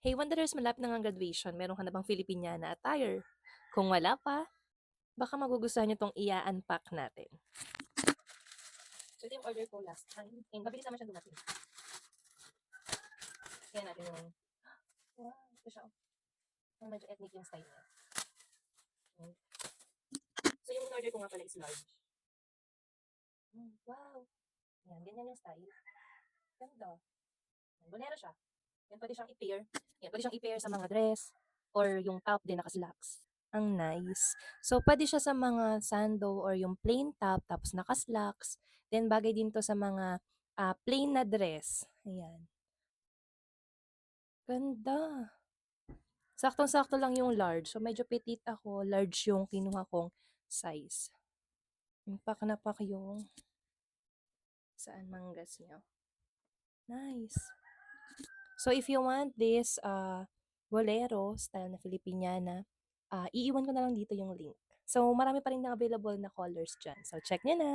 Hey Wanderers, malapit na ang graduation. Meron ka na bang Filipiniana attire? Kung wala pa, baka magugustuhan nyo tong i-unpack natin. So ito yung order ko last time. And mabilis naman siya dumating. Kaya natin yung... Wow, ito siya. Ang medyo ethnic yung style niya. So yung order ko nga pala is large. Wow! Yan, ganyan yung style. Ganda. Bolero siya. Yan, pwede siyang i-pair. Yan, pwede siyang i-pair sa mga dress or yung top din naka-slacks. Ang nice. So, pwede siya sa mga sando or yung plain top tapos naka-slacks. Then, bagay din to sa mga plain na dress. Ayan. Ganda. Saktong-sakto lang yung large. So, medyo petite ako. Large yung kinuha kong size. Pack na pack yung saan manggas niyo. Nice. So, if you want this bolero style na Filipiniana, iiwan ko na lang dito yung link. So, marami pa rin na available na colors dyan. So, check nyo na.